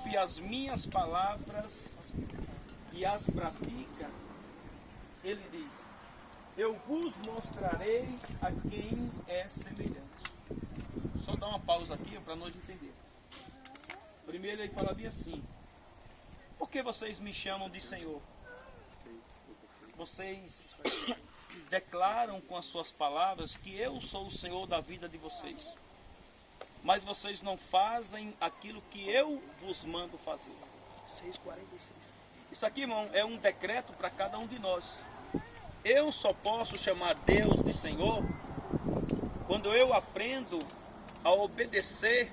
ouve as minhas palavras e as pratica, ele diz, eu vos mostrarei a quem é semelhante. Só dar uma pausa aqui para nós entender. Primeiro ele fala bem assim, por que vocês me chamam de Senhor? Vocês declaram com as suas palavras que eu sou o Senhor da vida de vocês. Mas vocês não fazem aquilo que eu vos mando fazer. 6:46. Isso aqui, irmão, é um decreto para cada um de nós. Eu só posso chamar Deus de Senhor quando eu aprendo a obedecer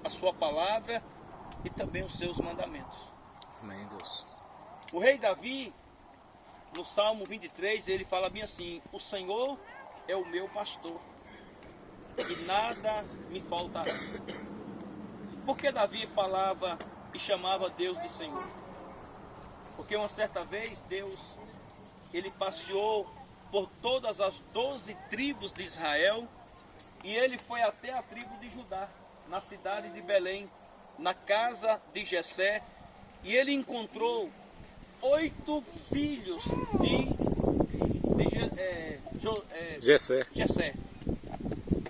a sua palavra e também os seus mandamentos. Amém, Deus. O rei Davi, no Salmo 23, ele fala bem assim, o Senhor é o meu pastor e nada me faltará. Por que Davi falava e chamava Deus de Senhor? Porque uma certa vez Deus, ele passeou por todas as 12 tribos de Israel e ele foi até a tribo de Judá, na cidade de Belém, na casa de Jessé, e ele encontrou 8 filhos de Jessé.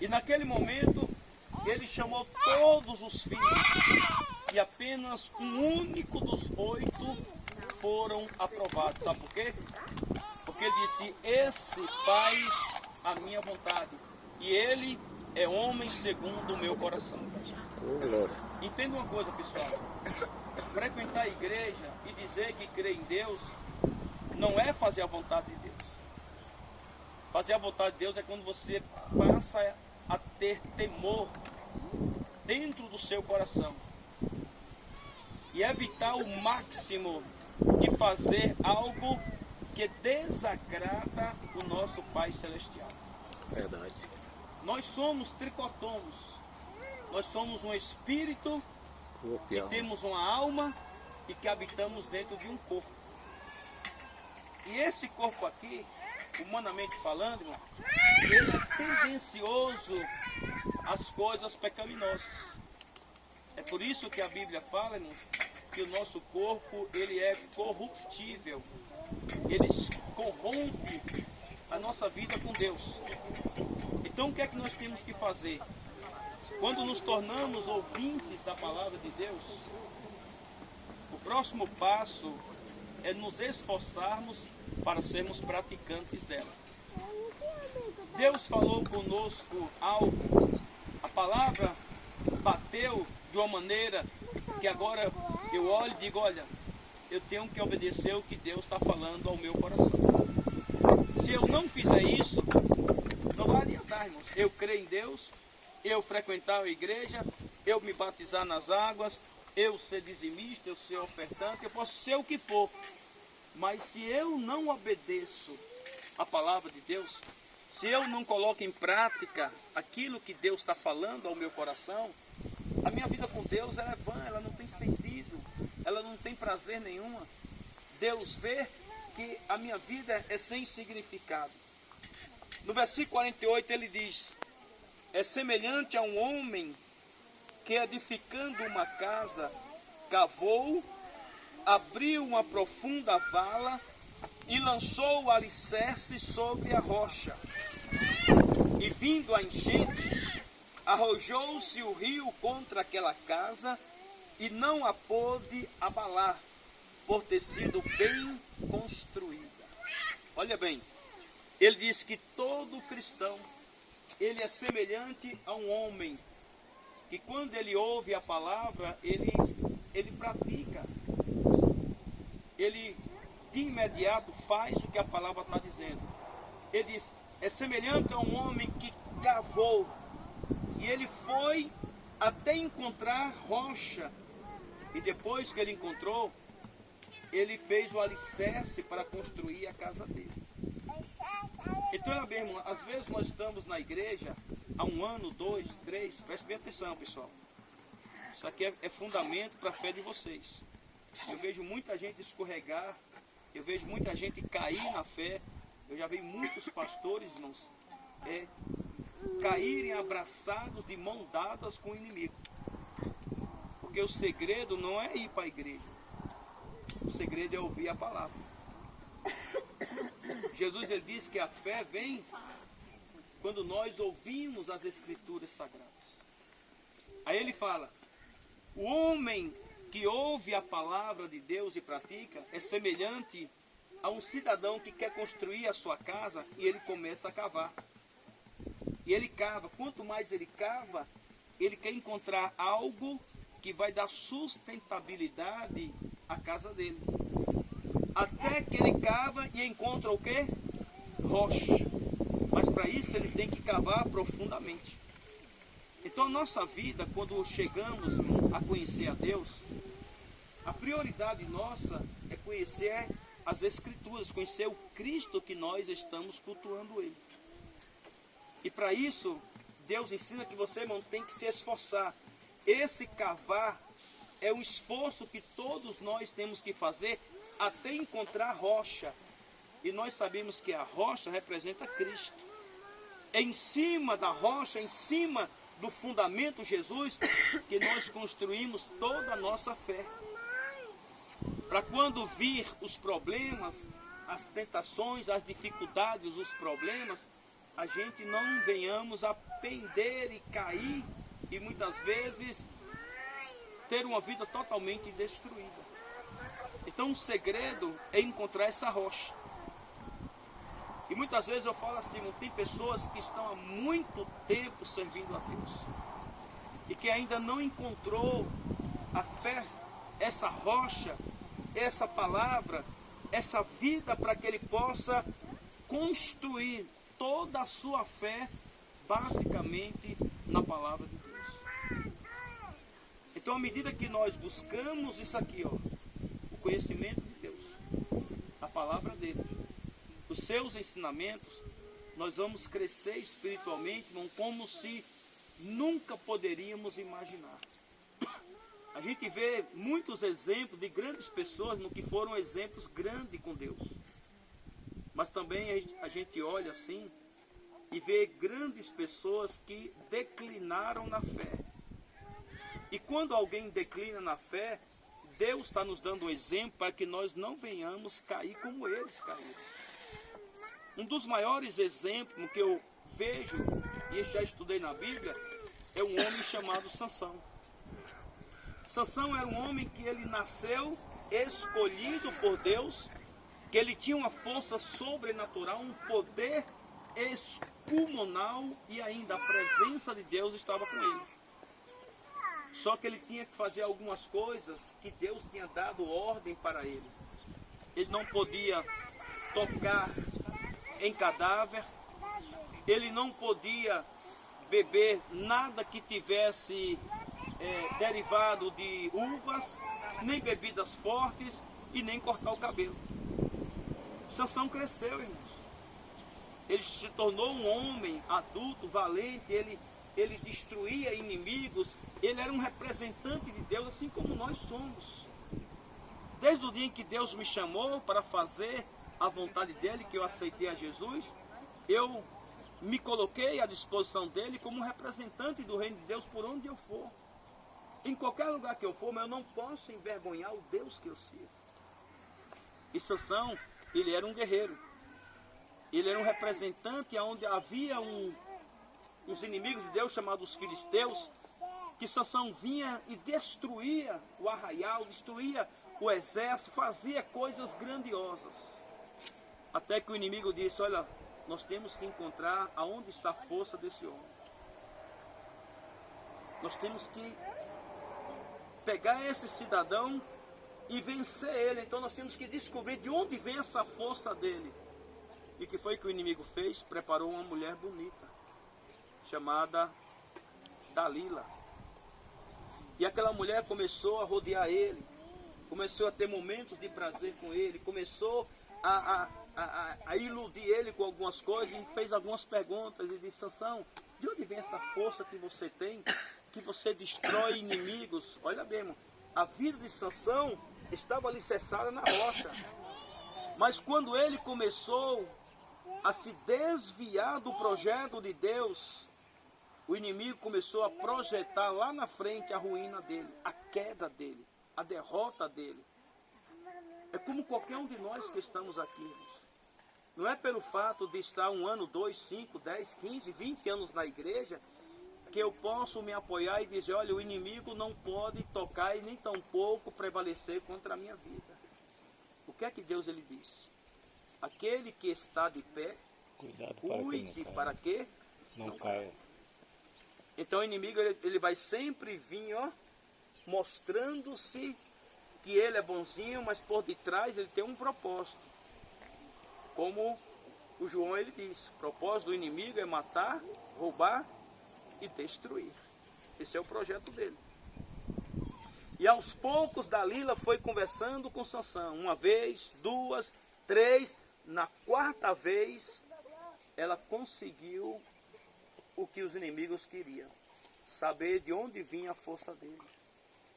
E naquele momento ele chamou todos os filhos e apenas um único dos 8 foram aprovados. Sabe por quê? Porque ele disse, esse faz a minha vontade e ele é homem segundo o meu coração. Entenda uma coisa, pessoal, frequentar a igreja e dizer que crê em Deus não é fazer a vontade de Deus. Fazer a vontade de Deus é quando você passa a ter temor dentro do seu coração e evitar o máximo de fazer algo que desagrada o nosso Pai Celestial. Verdade. Nós somos tricotomos, nós somos um espírito que temos uma alma e que habitamos dentro de um corpo. E esse corpo aqui, humanamente falando, irmão, ele é tendencioso às coisas pecaminosas. É por isso que a Bíblia fala, irmão, que o nosso corpo ele é corruptível. Ele corrompe a nossa vida com Deus. Então o que é que nós temos que fazer? Quando nos tornamos ouvintes da palavra de Deus, o próximo passo é nos esforçarmos para sermos praticantes dela. Deus falou conosco algo, a palavra bateu de uma maneira que agora eu olho e digo, olha, eu tenho que obedecer o que Deus está falando ao meu coração. Se eu não fizer isso, não vai adiantar, irmãos. Eu creio em Deus, eu frequentar a igreja, eu me batizar nas águas, eu ser dizimista, eu ser ofertante, eu posso ser o que for. Mas se eu não obedeço a palavra de Deus, se eu não coloco em prática aquilo que Deus está falando ao meu coração, a minha vida com Deus ela é vã, ela não tem sentido, ela não tem prazer nenhuma. Deus vê que a minha vida é sem significado. No versículo 48 ele diz, é semelhante a um homem que edificando uma casa, cavou, abriu uma profunda vala e lançou o alicerce sobre a rocha. E vindo a enchente, arrojou-se o rio contra aquela casa e não a pôde abalar, por ter sido bem construída. Olha bem, ele diz que todo cristão, ele é semelhante a um homem, que quando ele ouve a palavra, ele pratica. Ele de imediato faz o que a palavra está dizendo. Ele diz, é semelhante a um homem que cavou, e ele foi até encontrar rocha, e depois que ele encontrou, ele fez o alicerce para construir a casa dele. Então, meu irmão, às vezes nós estamos na igreja há 1 ano, 2, 3, preste bem atenção, pessoal. Isso aqui é fundamento para a fé de vocês. Eu vejo muita gente escorregar, eu vejo muita gente cair na fé. Eu já vi muitos pastores, irmãos, caírem abraçados de mão dadas com o inimigo. Porque o segredo não é ir para a igreja. O segredo é ouvir a palavra. Jesus ele disse que a fé vem quando nós ouvimos as escrituras sagradas. Aí ele fala, o homem que ouve a palavra de Deus e pratica é semelhante a um cidadão que quer construir a sua casa e ele começa a cavar. E ele cava, quanto mais ele cava, ele quer encontrar algo que vai dar sustentabilidade à casa dele. Até que ele cava e encontra o quê? Rocha. Mas para isso ele tem que cavar profundamente. Então a nossa vida, quando chegamos a conhecer a Deus, a prioridade nossa é conhecer as Escrituras, conhecer o Cristo que nós estamos cultuando Ele. E para isso, Deus ensina que você, irmão, tem que se esforçar. Esse cavar é um esforço que todos nós temos que fazer até encontrar a rocha. E nós sabemos que a rocha representa Cristo. É em cima da rocha, em cima do fundamento Jesus, que nós construímos toda a nossa fé. Para quando vir os problemas, as tentações, as dificuldades, os problemas, a gente não venhamos a pender e cair e muitas vezes ter uma vida totalmente destruída. Então o segredo é encontrar essa rocha. E muitas vezes eu falo assim, tem pessoas que estão há muito tempo servindo a Deus e que ainda não encontrou a fé, essa rocha, essa palavra, essa vida para que ele possa construir toda a sua fé basicamente na palavra de Deus. Então, à medida que nós buscamos isso aqui, o conhecimento de Deus, a palavra dele, os seus ensinamentos, nós vamos crescer espiritualmente, irmão, como se nunca poderíamos imaginar. A gente vê muitos exemplos de grandes pessoas no que foram exemplos grandes com Deus. Mas também a gente olha assim e vê grandes pessoas que declinaram na fé. E quando alguém declina na fé, Deus está nos dando um exemplo para que nós não venhamos cair como eles caíram. Um dos maiores exemplos que eu vejo, e já estudei na Bíblia, é um homem chamado Sansão. Sansão era um homem que ele nasceu escolhido por Deus, que ele tinha uma força sobrenatural, um poder excumonal e ainda a presença de Deus estava com ele. Só que ele tinha que fazer algumas coisas que Deus tinha dado ordem para ele. Ele não podia tocar em cadáver, ele não podia beber nada que tivesse derivado de uvas, nem bebidas fortes e nem cortar o cabelo. Sansão cresceu, irmãos. Ele se tornou um homem adulto, valente, ele destruía inimigos, ele era um representante de Deus, assim como nós somos. Desde o dia em que Deus me chamou para fazer a vontade dele, que eu aceitei a Jesus, eu me coloquei à disposição dele como um representante do reino de Deus por onde eu for. Em qualquer lugar que eu for, mas eu não posso envergonhar o Deus que eu sirvo. E Sansão, ele era um guerreiro. Ele era um representante onde havia uns inimigos de Deus chamados os filisteus, que Sansão vinha e destruía o arraial, destruía o exército, fazia coisas grandiosas. Até que o inimigo disse, olha, nós temos que encontrar aonde está a força desse homem. Nós temos que pegar esse cidadão e vencer ele. Então nós temos que descobrir de onde vem essa força dele. E o que foi que o inimigo fez? Preparou uma mulher bonita, chamada Dalila. E aquela mulher começou a rodear ele, começou a ter momentos de prazer com ele, começou a iludir ele com algumas coisas e fez algumas perguntas e disse, Sansão, de onde vem essa força que você tem, que você destrói inimigos? Olha bem, irmão, a vida de Sansão estava alicerçada na rocha, mas quando ele começou a se desviar do projeto de Deus, o inimigo começou a projetar lá na frente a ruína dele, a queda dele, a derrota dele. É como qualquer um de nós que estamos aqui, irmãos. Não é pelo fato de estar 1 ano, 2, 5, 10, 15, 20 anos na igreja que eu posso me apoiar e dizer, olha, o inimigo não pode tocar e nem tampouco prevalecer contra a minha vida. O que é que Deus ele diz? Aquele que está de pé, cuide para que não caia. Então o inimigo ele vai sempre vir, ó, mostrando-se que ele é bonzinho, mas por detrás ele tem um propósito. Como o João ele diz, o propósito do inimigo é matar, roubar e destruir. Esse é o projeto dele. E aos poucos Dalila foi conversando com Sansão. 1 vez, 2, 3. Na 4ª vez, ela conseguiu o que os inimigos queriam. Saber de onde vinha a força dele.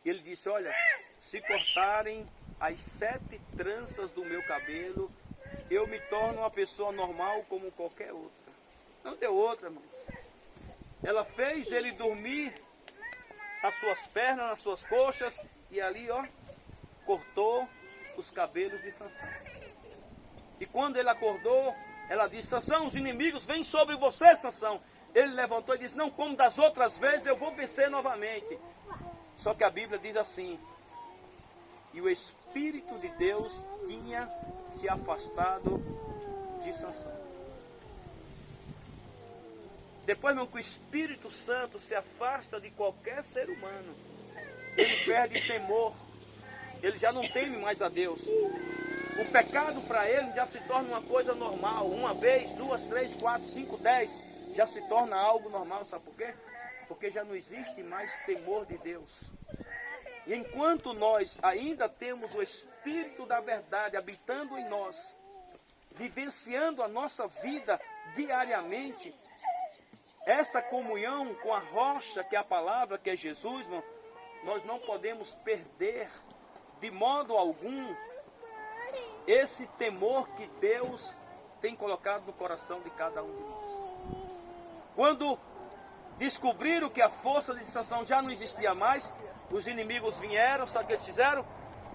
E ele disse, olha, se cortarem as 7 tranças do meu cabelo, eu me torno uma pessoa normal como qualquer outra. Não deu outra, irmão. Ela fez ele dormir nas suas pernas, nas suas coxas, e ali, ó, cortou os cabelos de Sansão. E quando ele acordou, ela disse, Sansão, os inimigos vêm sobre você, Sansão. Ele levantou e disse, não, como das outras vezes, eu vou vencer novamente. Só que a Bíblia diz assim, e o Espírito de Deus tinha se afastado de Sansão. Depois, irmão, que o Espírito Santo se afasta de qualquer ser humano, ele perde temor, ele já não teme mais a Deus. O pecado para ele já se torna uma coisa normal. 1 vez, 2, 3, 4, 5, 10, já se torna algo normal. Sabe por quê? Porque já não existe mais temor de Deus. E enquanto nós ainda temos o Espírito da verdade habitando em nós, vivenciando a nossa vida diariamente, essa comunhão com a rocha, que é a palavra, que é Jesus, irmão, nós não podemos perder de modo algum esse temor que Deus tem colocado no coração de cada um de nós. Quando descobriram que a força de Sansão já não existia mais, os inimigos vieram, sabe o que eles fizeram?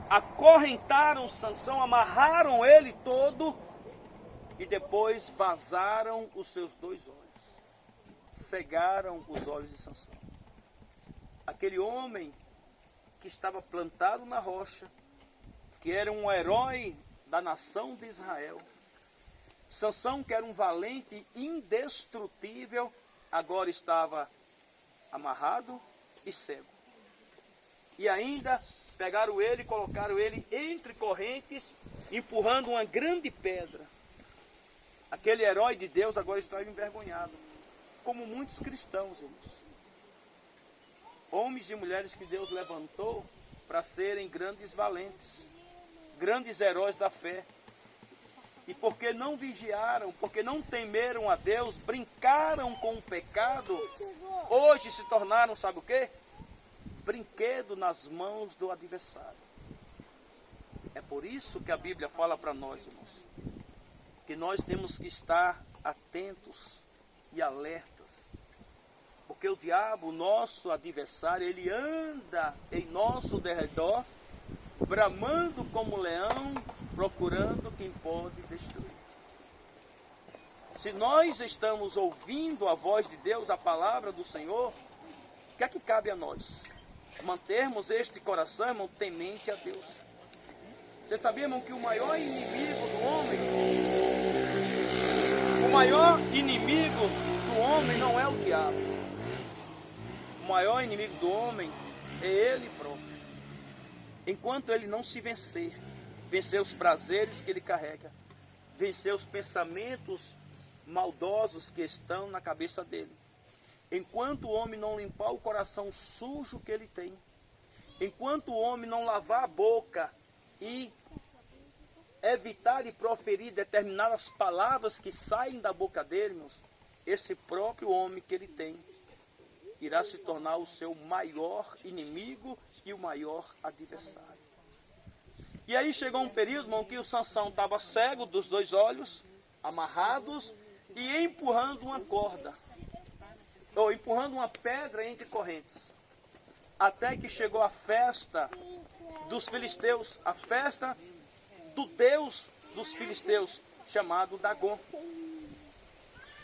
Acorrentaram Sansão, amarraram ele todo e depois vazaram os seus 2 olhos. Cegaram os olhos de Sansão. Aquele homem que estava plantado na rocha, que era um herói da nação de Israel. Sansão, que era um valente indestrutível, agora estava amarrado e cego. E ainda pegaram ele e colocaram ele entre correntes, empurrando uma grande pedra. Aquele herói de Deus agora estava envergonhado, como muitos cristãos, irmãos. Homens e mulheres que Deus levantou para serem grandes valentes, grandes heróis da fé. E porque não vigiaram, porque não temeram a Deus, brincaram com o pecado, hoje se tornaram, sabe o quê? Brinquedo nas mãos do adversário. É por isso que a Bíblia fala para nós, irmãos, que nós temos que estar atentos e alertas. Porque o diabo, nosso adversário, ele anda em nosso derredor, bramando como leão, procurando quem pode destruir. Se nós estamos ouvindo a voz de Deus, a palavra do Senhor, o que é que cabe a nós? Mantermos este coração, irmão, temente a Deus. Você sabia, irmão, que o maior inimigo do homem não é o diabo. O maior inimigo do homem é ele próprio. Enquanto ele não se vencer os prazeres que ele carrega, vencer os pensamentos maldosos que estão na cabeça dele, enquanto o homem não limpar o coração sujo que ele tem, enquanto o homem não lavar a boca e evitar de proferir determinadas palavras que saem da boca dele, irmãos, esse próprio homem que ele tem irá se tornar o seu maior inimigo e o maior adversário. E aí chegou um período, irmão, que o Sansão estava cego dos 2 olhos, amarrados e empurrando uma corda. ou empurrando uma pedra entre correntes, até que chegou a festa dos filisteus, a festa do deus dos filisteus, chamado Dagom.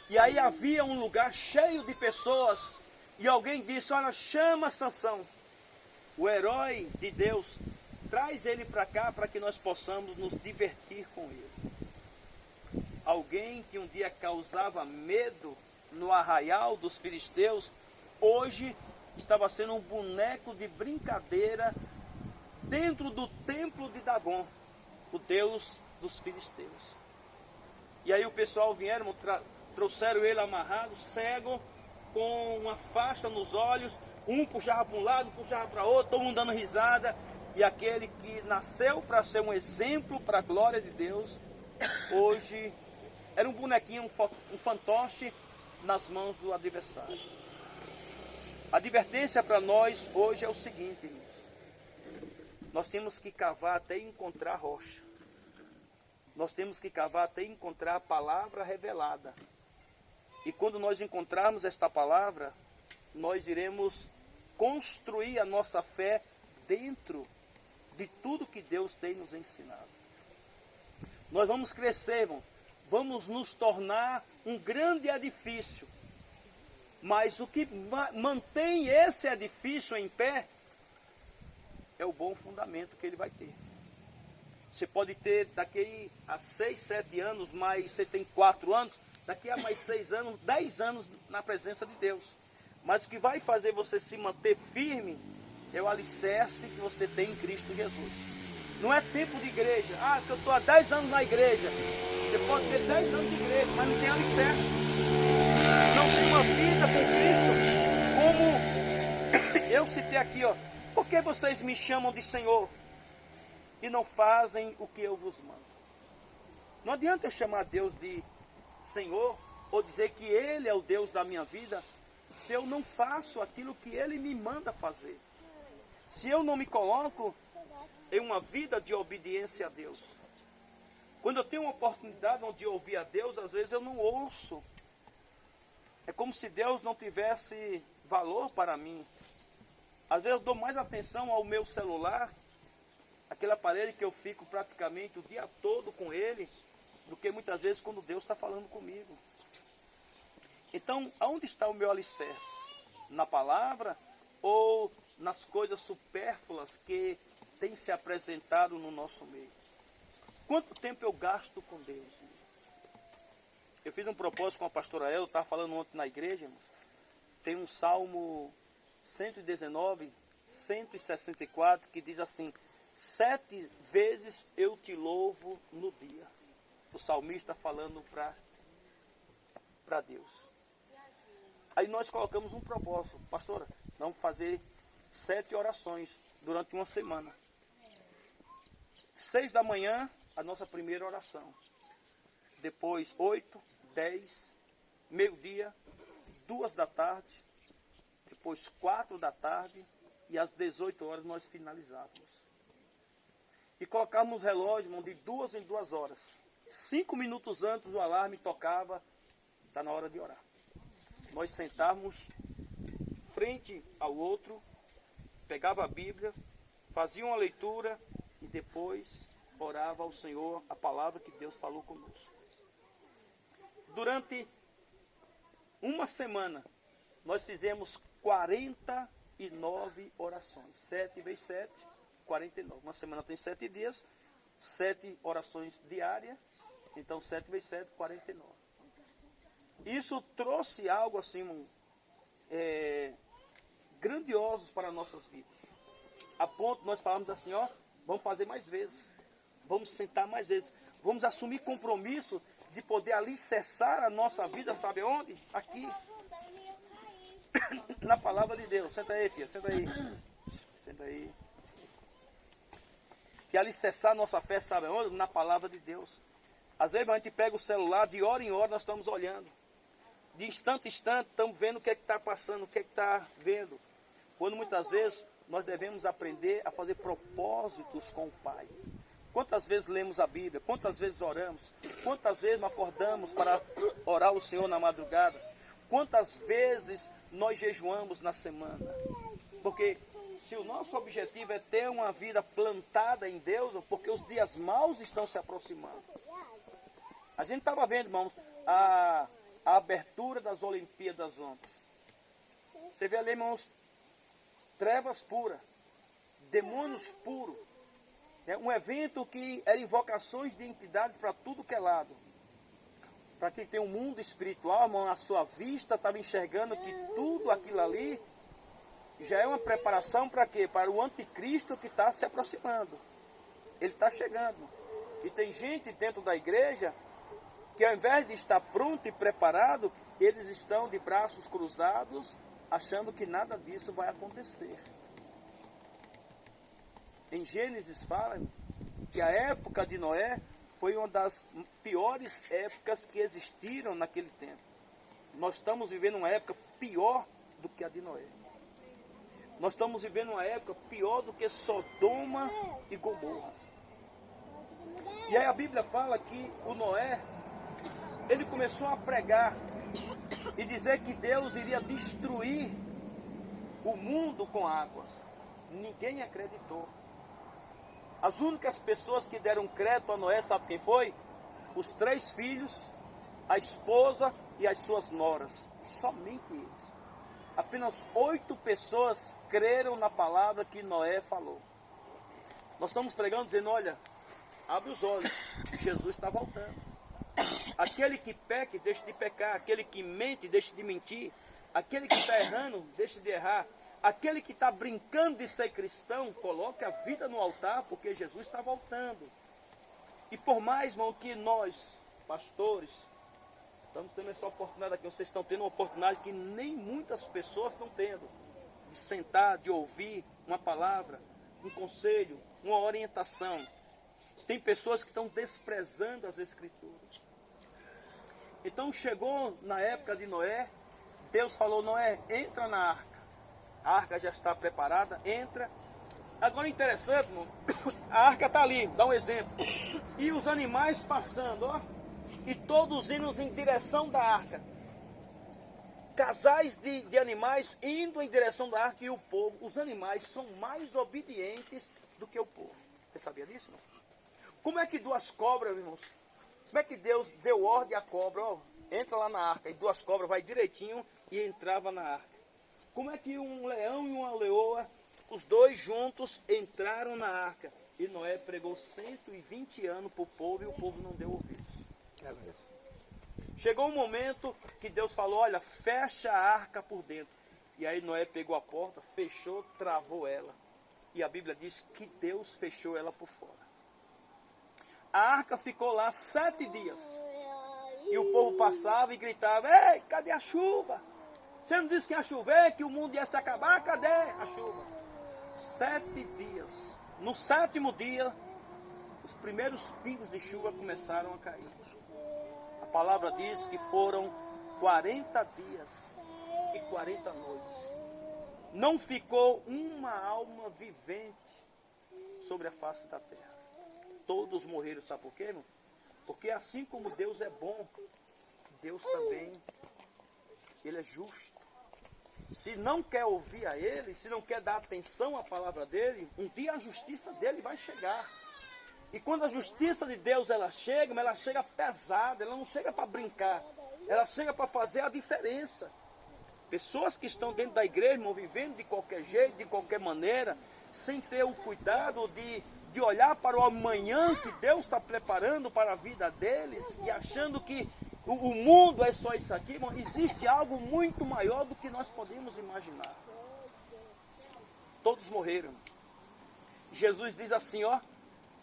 E aí havia um lugar cheio de pessoas, e alguém disse: olha, chama Sansão, o herói de Deus, traz ele para cá para que nós possamos nos divertir com ele. Alguém que um dia causava medo no arraial dos filisteus, hoje estava sendo um boneco de brincadeira dentro do templo de Dagom, o deus dos filisteus. E aí o pessoal vieram, trouxeram ele amarrado, cego, com uma faixa nos olhos, um puxava para um lado, puxava para outro, todo mundo dando risada, e aquele que nasceu para ser um exemplo para a glória de Deus, hoje era um bonequinho, um fantoche nas mãos do adversário. A advertência para nós hoje é o seguinte, irmãos: nós temos que cavar até encontrar a rocha. Nós temos que cavar até encontrar a palavra revelada. E quando nós encontrarmos esta palavra, nós iremos construir a nossa fé dentro de tudo que Deus tem nos ensinado. Nós vamos crescer, irmão. Vamos nos tornar um grande edifício. Mas o que mantém esse edifício em pé é o bom fundamento que ele vai ter. Você pode ter daqui a 6, 7 anos, mas você tem 4 anos, daqui a mais 6 anos, 10 anos na presença de Deus. Mas o que vai fazer você se manter firme é o alicerce que você tem em Cristo Jesus. Não é tempo de igreja. Ah, porque eu estou há 10 anos na igreja. Você pode ter 10 anos de igreja, mas não tem alicerce. Não tem uma vida com Cristo. Como eu citei aqui, ó. Por que vocês me chamam de Senhor e não fazem o que eu vos mando? Não adianta eu chamar Deus de Senhor ou dizer que Ele é o Deus da minha vida se eu não faço aquilo que Ele me manda fazer. Se eu não me coloco em uma vida de obediência a Deus. Quando eu tenho uma oportunidade de ouvir a Deus, às vezes eu não ouço. É como se Deus não tivesse valor para mim. Às vezes eu dou mais atenção ao meu celular, aquele aparelho que eu fico praticamente o dia todo com ele, do que muitas vezes quando Deus está falando comigo. Então, aonde está o meu alicerce? Na palavra ou nas coisas supérfluas que têm se apresentado no nosso meio? Quanto tempo eu gasto com Deus? Eu fiz um propósito com a pastora El, eu estava falando ontem na igreja, irmãos. Tem um Salmo 119, 164, que diz assim: 7 vezes eu te louvo no dia. O salmista falando para Deus. Aí nós colocamos um propósito: pastora, vamos fazer 7 orações durante uma semana. 6 da manhã, a nossa primeira oração. Depois 8, 10, meio-dia, 2 da tarde, depois 4 da tarde e às 18 horas nós finalizávamos. E colocávamos o relógio de 2 em 2 horas. 5 minutos antes o alarme tocava, está na hora de orar. Nós sentávamos frente ao outro, pegava a Bíblia, fazia uma leitura e depois orava ao Senhor a palavra que Deus falou conosco. Durante uma semana, nós fizemos 49 orações. 7 vezes 7, 49. Uma semana tem 7 dias, 7 orações diárias. Então 7 vezes 7, 49. Isso trouxe algo assim, grandiosos para nossas vidas. A ponto de nós falarmos assim, ó, vamos fazer mais vezes. Vamos sentar mais vezes. Vamos assumir compromisso de poder alicerçar a nossa vida, sabe onde? Aqui. Na palavra de Deus. Senta aí, filha, senta aí. Senta aí. Que alicerçar a nossa fé, sabe onde? Na palavra de Deus. Às vezes a gente pega o celular, de hora em hora nós estamos olhando. De instante em instante, estamos vendo o que é que está passando, o que é que está vendo. Quando muitas vezes nós devemos aprender a fazer propósitos com o Pai. Quantas vezes lemos a Bíblia? Quantas vezes oramos? Quantas vezes nós acordamos para orar ao Senhor na madrugada? Quantas vezes nós jejuamos na semana? Porque se o nosso objetivo é ter uma vida plantada em Deus, porque os dias maus estão se aproximando. A gente estava vendo, irmãos, a abertura das Olimpíadas ontem. Você vê ali, irmãos, trevas puras, demônios puros. É um evento que era invocações de entidades para tudo que é lado. Para quem tem um mundo espiritual, irmão, a sua vista estava enxergando que tudo aquilo ali já é uma preparação para quê? Para o anticristo que está se aproximando. Ele está chegando. E tem gente dentro da igreja que ao invés de estar pronto e preparado, eles estão de braços cruzados, achando que nada disso vai acontecer. Em Gênesis fala que a época de Noé foi uma das piores épocas que existiram naquele tempo. Nós estamos vivendo uma época pior do que a de Noé. Nós estamos vivendo uma época pior do que Sodoma e Gomorra. E aí a Bíblia fala que o Noé, ele começou a pregar e dizer que Deus iria destruir o mundo com águas. Ninguém acreditou. As únicas pessoas que deram crédito a Noé, sabe quem foi? Os 3 filhos, a esposa e as suas noras. Somente eles. Apenas 8 pessoas creram na palavra que Noé falou. Nós estamos pregando dizendo, olha, abre os olhos, Jesus está voltando. Aquele que peca, deixe de pecar. Aquele que mente, deixe de mentir. Aquele que está errando, deixe de errar. Aquele que está brincando de ser cristão, coloque a vida no altar, porque Jesus está voltando. E por mais, irmão, que nós, pastores, estamos tendo essa oportunidade aqui, vocês estão tendo uma oportunidade que nem muitas pessoas estão tendo, de sentar, de ouvir uma palavra, um conselho, uma orientação. Tem pessoas que estão desprezando as Escrituras. Então chegou na época de Noé, Deus falou, Noé, entra na arca. A arca já está preparada, entra. Agora interessante, irmão, a arca está ali, dá um exemplo. E os animais passando, ó. E todos indo em direção da arca. Casais de animais indo em direção da arca e o povo. Os animais são mais obedientes do que o povo. Você sabia disso, não? Como é que 2 cobras, irmãos? Como é que Deus deu ordem à cobra? Ó, entra lá na arca. E 2 cobras vai direitinho e entrava na arca. Como é que um leão e uma leoa, os 2 juntos, entraram na arca? E Noé pregou 120 anos para o povo e o povo não deu ouvidos. É mesmo. Chegou um momento que Deus falou, olha, fecha a arca por dentro. E aí Noé pegou a porta, fechou, travou ela. E a Bíblia diz que Deus fechou ela por fora. A arca ficou lá 7 dias. E o povo passava e gritava, ei, cadê a chuva? Você não disse que ia chover, que o mundo ia se acabar? Cadê a chuva? 7 dias. No 7º dia, os primeiros pingos de chuva começaram a cair. A palavra diz que foram 40 dias e 40 noites. Não ficou uma alma vivente sobre a face da terra. Todos morreram, sabe por quê, irmão? Porque assim como Deus é bom, Deus também, Ele é justo. Se não quer ouvir a Ele, se não quer dar atenção à palavra dEle, um dia a justiça dEle vai chegar. E quando a justiça de Deus ela chega pesada, ela não chega para brincar, ela chega para fazer a diferença. Pessoas que estão dentro da igreja, irmão, vivendo de qualquer jeito, de qualquer maneira, sem ter o cuidado de olhar para o amanhã que Deus está preparando para a vida deles e achando que o mundo é só isso aqui, irmão. Existe algo muito maior do que nós podemos imaginar. Todos morreram. Jesus diz assim, ó,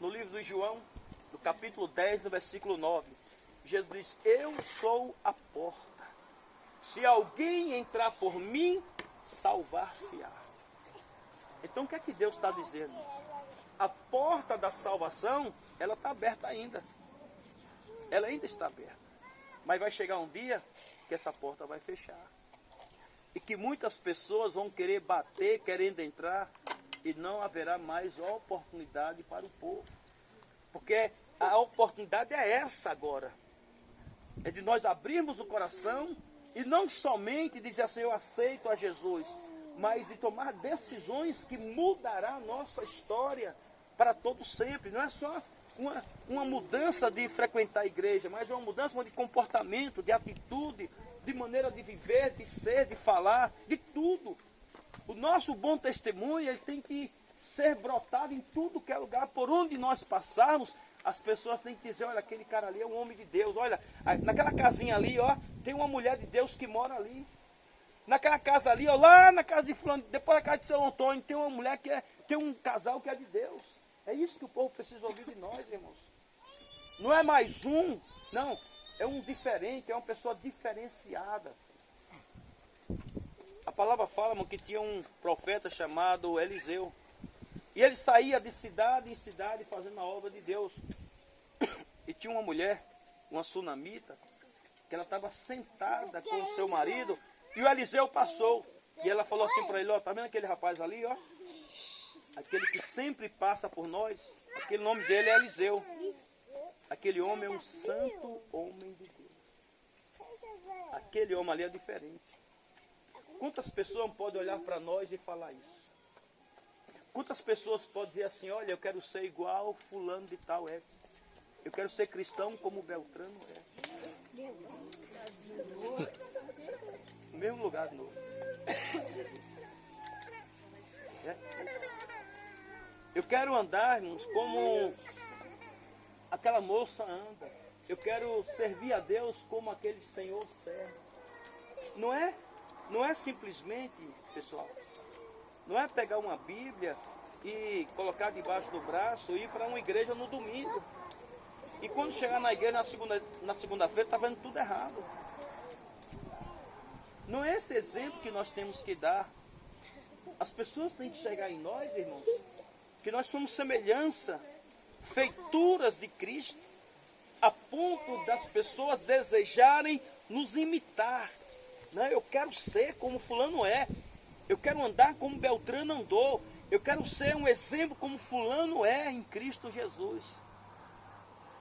no livro de João, no capítulo 10, no versículo 9. Jesus diz, eu sou a porta. Se alguém entrar por mim, salvar-se-á. Então o que é que Deus está dizendo? A porta da salvação, ela está aberta ainda. Ela ainda está aberta. Mas vai chegar um dia que essa porta vai fechar. E que muitas pessoas vão querer bater, querendo entrar, e não haverá mais oportunidade para o povo. Porque a oportunidade é essa agora. É de nós abrirmos o coração E não somente dizer assim, eu aceito a Jesus, mas de tomar decisões que mudará a nossa história para todo sempre. Não é só uma mudança de frequentar a igreja, mas uma mudança de comportamento, de atitude, de maneira de viver, de ser, de falar, de tudo. O nosso bom testemunho ele tem que ser brotado em tudo que é lugar, por onde nós passarmos. As pessoas têm que dizer, olha, aquele cara ali é um homem de Deus. Olha, naquela casinha ali, ó, tem uma mulher de Deus que mora ali. Naquela casa ali, ó, lá na casa de fulano, depois da casa de São Antônio, tem uma mulher tem um casal que é de Deus. É isso que o povo precisa ouvir de nós, irmãos. Não é mais um, não, é um diferente, é uma pessoa diferenciada. A palavra fala, irmão, que tinha um profeta chamado Eliseu. E ele saía de cidade em cidade fazendo a obra de Deus. E tinha uma mulher, uma sunamita, que ela estava sentada com o seu marido, e o Eliseu passou. E ela falou assim para ele, ó, tá vendo aquele rapaz ali, ó? Aquele que sempre passa por nós, aquele nome dele é Eliseu. Aquele homem é um santo homem de Deus. Aquele homem ali é diferente. Quantas pessoas podem olhar para nós e falar isso? Quantas pessoas podem dizer assim, olha, eu quero ser igual fulano de tal é. Eu quero ser cristão como Beltrano é. No mesmo lugar de novo. É. Eu quero andar, irmãos, como aquela moça anda. Eu quero servir a Deus como aquele Senhor serve. Não é simplesmente, pessoal, não é pegar uma Bíblia e colocar debaixo do braço e ir para uma igreja no domingo. E quando chegar na igreja na segunda-feira, está vendo tudo errado. Não é esse exemplo que nós temos que dar. As pessoas têm que chegar em nós, irmãos, que nós somos semelhança, feituras de Cristo, a ponto das pessoas desejarem nos imitar. Não, eu quero ser como fulano é. Eu quero andar como Beltrano andou. Eu quero ser um exemplo como fulano é em Cristo Jesus.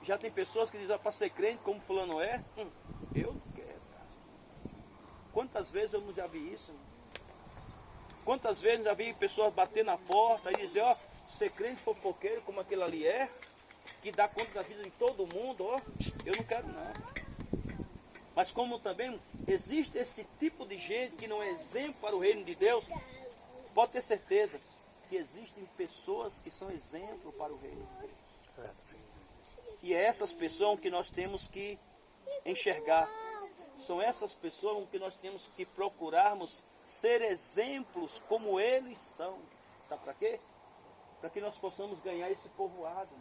Já tem pessoas que dizem, para ser crente como fulano é, eu não quero. Quantas vezes eu não já vi isso? Quantas vezes eu já vi pessoas bater na porta e dizer, ó, ser crente fofoqueiro como aquele ali é, que dá conta da vida de todo mundo, ó, eu não quero não. Mas como também existe esse tipo de gente que não é exemplo para o reino de Deus, pode ter certeza que existem pessoas que são exemplo para o reino de Deus. E é essas pessoas que nós temos que enxergar. São essas pessoas que nós temos que procurarmos ser exemplos como eles são. Sabe para quê? Para que nós possamos ganhar esse povoado.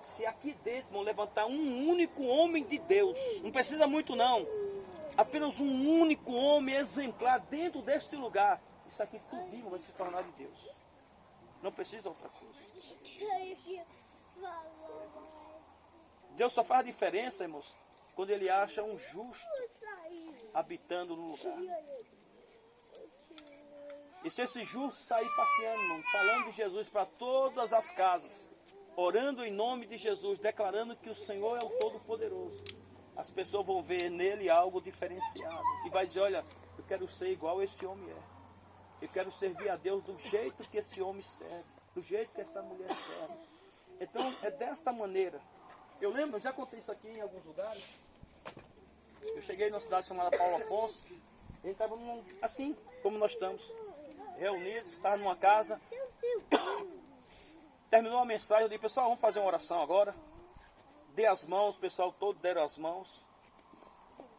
Se aqui dentro vão levantar um único homem de Deus, não precisa muito não, apenas um único homem exemplar dentro deste lugar, isso aqui tudinho vai se tornar de Deus. Não precisa outra coisa. Deus só faz diferença, irmãos, quando Ele acha um justo habitando no lugar. E se esse justo sair passeando, irmão, falando de Jesus para todas as casas, orando em nome de Jesus, declarando que o Senhor é o Todo-Poderoso, as pessoas vão ver nele algo diferenciado. E vai dizer, olha, eu quero ser igual esse homem é. Eu quero servir a Deus do jeito que esse homem serve, do jeito que essa mulher serve. Então, é desta maneira. Eu lembro, eu já contei isso aqui em alguns lugares. Eu cheguei numa cidade chamada Paulo Afonso. A gente estava assim, como nós estamos, reunidos, estava numa casa. Terminou a mensagem, eu disse, pessoal, vamos fazer uma oração agora. Dei as mãos, o pessoal todo deram as mãos.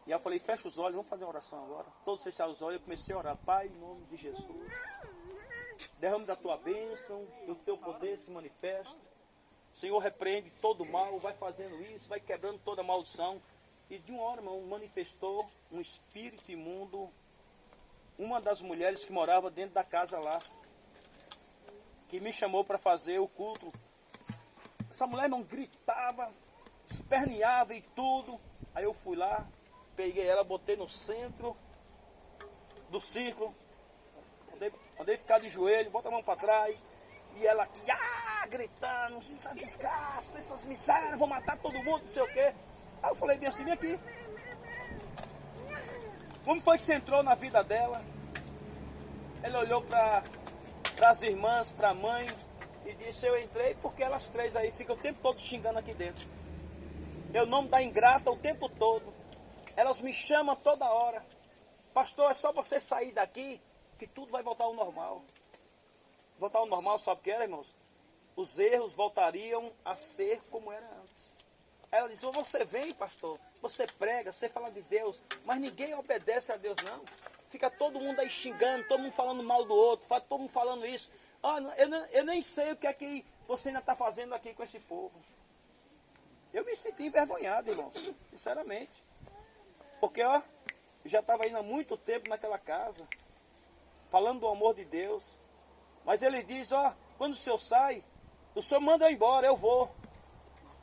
E eu falei, fecha os olhos, vamos fazer uma oração agora. Todos fecharam os olhos, eu comecei a orar. Pai, em nome de Jesus, derrame da tua bênção, do teu poder se manifesta. O Senhor repreende todo o mal, vai fazendo isso, vai quebrando toda a maldição. E de uma hora, irmão, manifestou um espírito imundo, uma das mulheres que morava dentro da casa lá, que me chamou para fazer o culto. Essa mulher, irmão, gritava, esperneava e tudo. Aí eu fui lá, peguei ela, botei no centro do círculo, mandei ficar de joelho, bota a mão para trás, e ela aqui, gritando, essa desgraça, essas misérias, vou matar todo mundo, não sei o quê. Aí eu falei bem assim, vem aqui. Como foi que você entrou na vida dela? Ele olhou para as irmãs, para a mãe e disse, eu entrei porque elas três aí ficam o tempo todo xingando aqui dentro. Meu nome da ingrata o tempo todo. Elas me chamam toda hora. Pastor, é só você sair daqui que tudo vai voltar ao normal. Voltar ao normal, sabe o que era, irmãos? Os erros voltariam a ser como era antes. Ela disse, você vem, pastor, você prega, você fala de Deus, mas ninguém obedece a Deus, não. Fica todo mundo aí xingando, todo mundo falando mal do outro, todo mundo falando isso. Ah, eu nem sei o que é que você ainda está fazendo aqui com esse povo. Eu me senti envergonhado, irmão, sinceramente. Porque, ó, eu já estava indo há muito tempo naquela casa, falando do amor de Deus. Mas ele diz, ó, quando o senhor sai, o senhor manda eu embora, eu vou.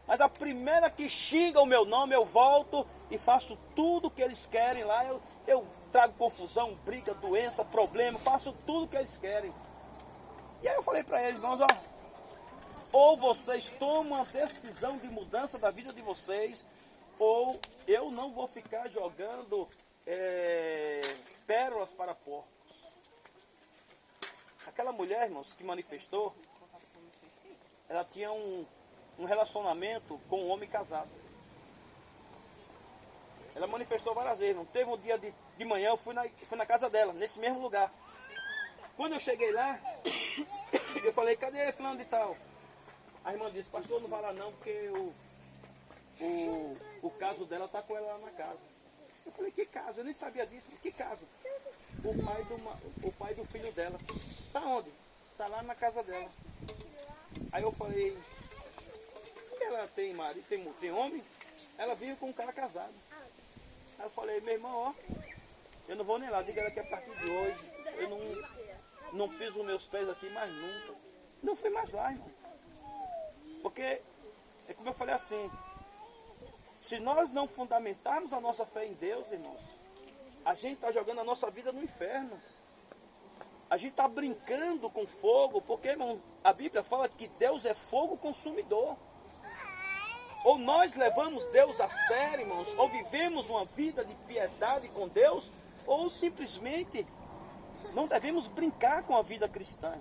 Mas a primeira que xinga o meu nome, eu volto e faço tudo o que eles querem lá. Eu trago confusão, briga, doença, problema, faço tudo o que eles querem. E aí eu falei para eles, irmãos, ó, ou vocês tomam a decisão de mudança da vida de vocês, ou eu não vou ficar jogando pérolas para porcos. Aquela mulher, irmãos, que manifestou, ela tinha um relacionamento com um homem casado. Ela manifestou várias vezes. Não teve um dia de manhã, eu fui na casa dela, nesse mesmo lugar. Quando eu cheguei lá, eu falei, cadê fulano de tal? A irmã disse, pastor, não vai lá não, porque o caso dela está com ela lá na casa. Eu falei, que caso? Eu nem sabia disso. Que caso? O pai do filho dela. Tá onde? Tá lá na casa dela. Aí eu falei, ela tem marido, tem homem? Ela vive com um cara casado. Aí eu falei, meu irmão, ó, eu não vou nem lá, diga ela que a partir de hoje eu não piso meus pés aqui mais nunca. Não fui mais lá, irmão. Porque, é como eu falei assim, se nós não fundamentarmos a nossa fé em Deus, irmãos, a gente está jogando a nossa vida no inferno. A gente está brincando com fogo, porque, irmão, a Bíblia fala que Deus é fogo consumidor. Ou nós levamos Deus a sério, irmãos, ou vivemos uma vida de piedade com Deus, ou simplesmente não devemos brincar com a vida cristã.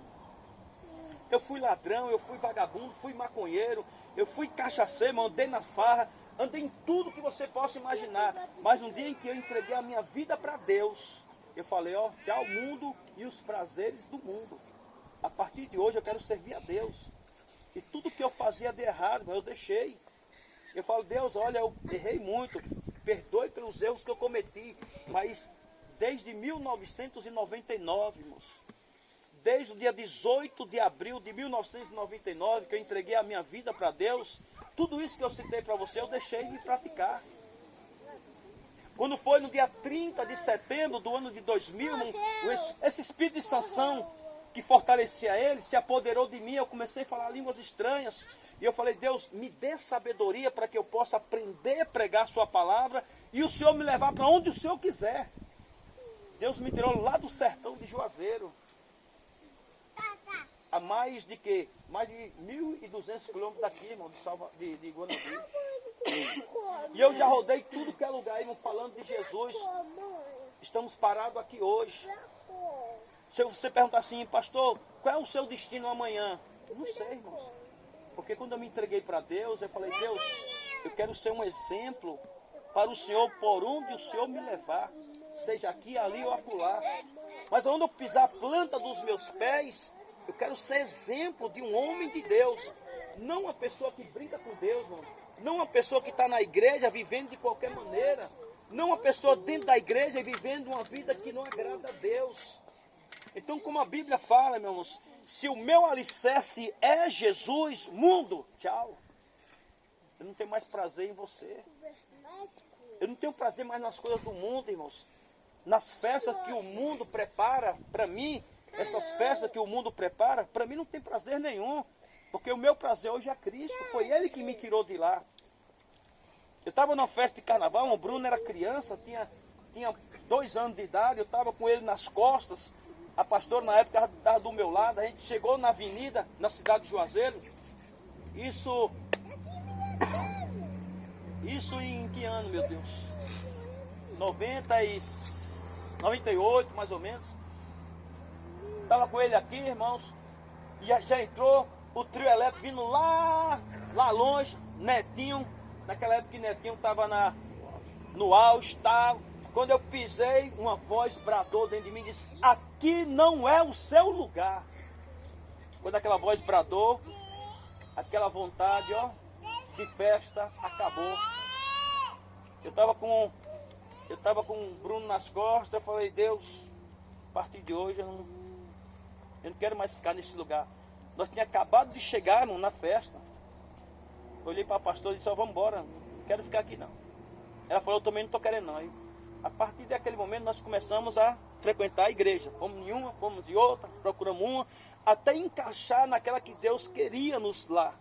Eu fui ladrão, eu fui vagabundo, fui maconheiro, eu fui cachaceiro, andei na farra, andei em tudo que você possa imaginar. Mas um dia em que eu entreguei a minha vida para Deus, eu falei, ó, tchau mundo e os prazeres do mundo. A partir de hoje eu quero servir a Deus. E tudo que eu fazia de errado, eu deixei. Eu falo, Deus, olha, eu errei muito, perdoe pelos erros que eu cometi, mas desde 1999, irmãos, desde o dia 18 de abril de 1999, que eu entreguei a minha vida para Deus, tudo isso que eu citei para você, eu deixei de praticar. Quando foi no dia 30 de setembro do ano de 2000, esse espírito de Sansão, que fortalecia ele, se apoderou de mim, eu comecei a falar línguas estranhas, e eu falei, Deus, me dê sabedoria para que eu possa aprender a pregar a sua palavra e o Senhor me levar para onde o Senhor quiser. Deus me tirou lá do sertão de Juazeiro, a mais de 1.200 quilômetros daqui, irmão, de Guanabi. E eu já rodei tudo que é lugar, irmão, falando de Jesus. Estamos parados aqui hoje. Se você perguntar assim, pastor, qual é o seu destino amanhã? Eu não sei, irmãos. Porque quando eu me entreguei para Deus, eu falei, Deus, eu quero ser um exemplo para o Senhor, por onde o Senhor me levar. Seja aqui, ali ou acolá. Mas onde eu pisar a planta dos meus pés, eu quero ser exemplo de um homem de Deus. Não uma pessoa que brinca com Deus, irmão. Não uma pessoa que está na igreja vivendo de qualquer maneira. Não uma pessoa dentro da igreja vivendo uma vida que não agrada a Deus. Então, como a Bíblia fala, meus irmãos, se o meu alicerce é Jesus, mundo, tchau. Eu não tenho mais prazer em você. Eu não tenho prazer mais nas coisas do mundo, irmãos. Nas festas que o mundo prepara para mim, essas festas que o mundo prepara, para mim não tem prazer nenhum. Porque o meu prazer hoje é Cristo. Foi Ele que me tirou de lá. Eu estava numa festa de carnaval, o Bruno era criança, tinha 2 anos de idade, eu estava com ele nas costas. A pastora na época estava do meu lado, a gente chegou na avenida, na cidade de Juazeiro. Isso em que ano, meu Deus? 97, 98 mais ou menos. Estava com ele aqui, irmãos, e já entrou o trio elétrico vindo lá longe, Netinho, naquela época que Netinho estava no auge, tá? Quando eu pisei, uma voz bradou dentro de mim e disse: aqui não é o seu lugar. Quando aquela voz bradou, aquela vontade, ó, de festa acabou. Eu estava com o Bruno nas costas, eu falei: Deus, a partir de hoje eu não quero mais ficar nesse lugar. Nós tínhamos acabado de chegar, irmão, na festa. Eu olhei para a pastora e disse: ó, vamos embora, não quero ficar aqui não. Ela falou: eu também não estou querendo não. Aí, a partir daquele momento nós começamos a frequentar a igreja. Fomos em uma, fomos em outra, procuramos uma, até encaixar naquela que Deus queria nos lá.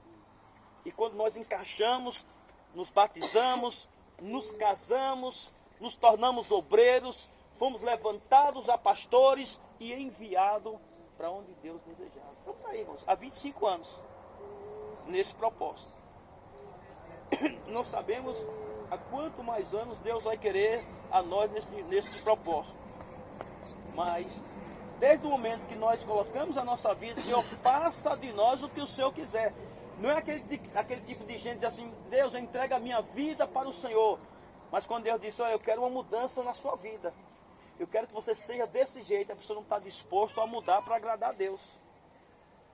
E quando nós encaixamos, nos batizamos, nos casamos, nos tornamos obreiros, fomos levantados a pastores e enviados para onde Deus desejava. Então está aí, irmãos, há 25 anos, nesse propósito. Não sabemos há quanto mais anos Deus vai querer a nós nesse propósito. Mas, desde o momento que nós colocamos a nossa vida, Senhor, faça de nós o que o Senhor quiser. Não é aquele tipo de gente assim: Deus, eu entrego a minha vida para o Senhor. Mas quando Deus disse: eu quero uma mudança na sua vida, eu quero que você seja desse jeito, a pessoa não está disposta a mudar para agradar a Deus.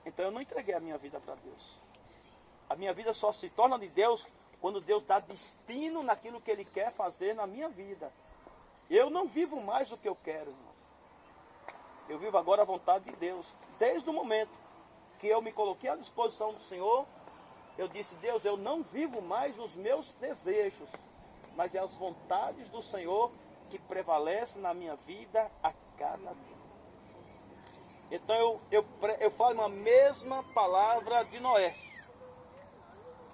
Então eu não entreguei a minha vida para Deus. A minha vida só se torna de Deus quando Deus dá destino naquilo que Ele quer fazer na minha vida. Eu não vivo mais o que eu quero, irmão. Eu vivo agora a vontade de Deus. Desde o momento que eu me coloquei à disposição do Senhor, eu disse: Deus, eu não vivo mais os meus desejos, mas é as vontades do Senhor que prevalecem na minha vida a cada dia. Então eu falo uma mesma palavra de Noé: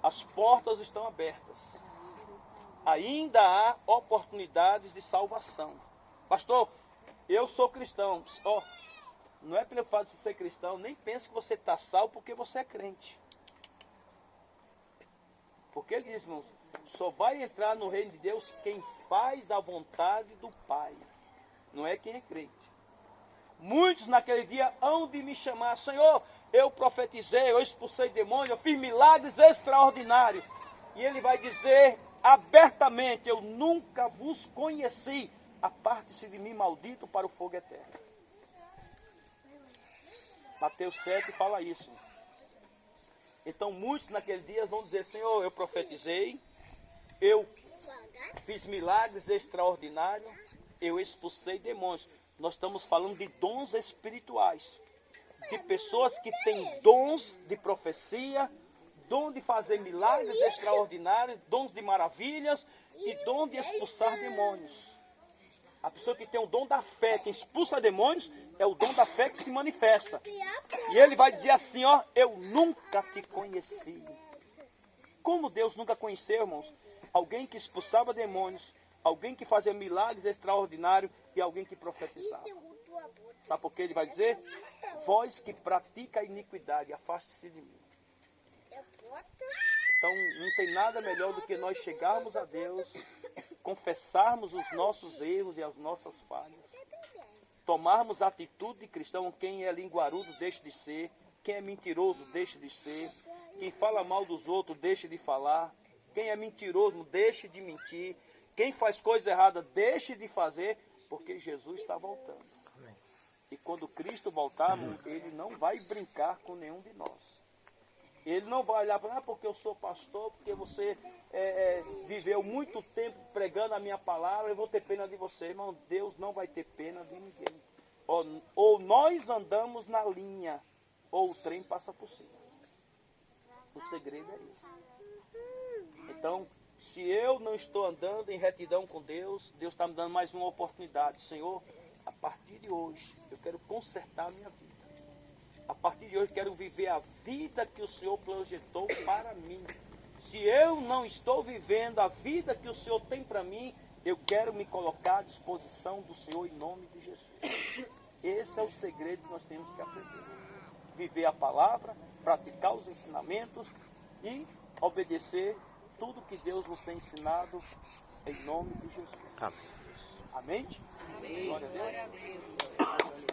as portas estão abertas, ainda há oportunidades de salvação. Pastor, eu sou cristão. Oh, não é pelo fato de ser cristão, nem pense que você está salvo porque você é crente. Porque ele diz, irmãos, só vai entrar no reino de Deus quem faz a vontade do Pai, não é quem é crente. Muitos naquele dia hão de me chamar: Senhor, eu profetizei, eu expulsei demônios, eu fiz milagres extraordinários. E ele vai dizer abertamente: eu nunca vos conheci, aparte-se de mim, maldito, para o fogo eterno. Mateus 7 fala isso. Então muitos naquele dia vão dizer: Senhor, eu profetizei, eu fiz milagres extraordinários, eu expulsei demônios. Nós estamos falando de dons espirituais, de pessoas que têm dons de profecia, dom de fazer milagres extraordinários, dons de maravilhas e dom de expulsar demônios. A pessoa que tem o dom da fé, que expulsa demônios, é o dom da fé que se manifesta. E ele vai dizer assim: ó, eu nunca te conheci. Como Deus nunca conheceu, irmãos? Alguém que expulsava demônios, alguém que fazia milagres extraordinários e alguém que profetizava. Sabe por que ele vai dizer? Vós que pratica a iniquidade, afaste-se de mim. Então não tem nada melhor do que nós chegarmos a Deus, confessarmos os nossos erros e as nossas falhas, tomarmos a atitude de cristão. Quem é linguarudo deixe de ser, quem é mentiroso deixe de ser, quem fala mal dos outros deixe de falar, quem é mentiroso deixe de mentir, quem faz coisa errada deixe de fazer, porque Jesus está voltando. E quando Cristo voltar, Ele não vai brincar com nenhum de nós. Ele não vai olhar para porque eu sou pastor, porque você viveu muito tempo pregando a minha palavra, eu vou ter pena de você. Irmão, Deus não vai ter pena de ninguém. Ou nós andamos na linha, ou o trem passa por cima. O segredo é isso. Então, se eu não estou andando em retidão com Deus, Deus está me dando mais uma oportunidade. Senhor, a partir de hoje, eu quero consertar a minha vida. A partir de hoje, quero viver a vida que o Senhor projetou para mim. Se eu não estou vivendo a vida que o Senhor tem para mim, eu quero me colocar à disposição do Senhor em nome de Jesus. Esse é o segredo que nós temos que aprender. Viver a palavra, praticar os ensinamentos e obedecer tudo que Deus nos tem ensinado em nome de Jesus. Amém. Amém? Amém. Glória a Deus. Glória a Deus.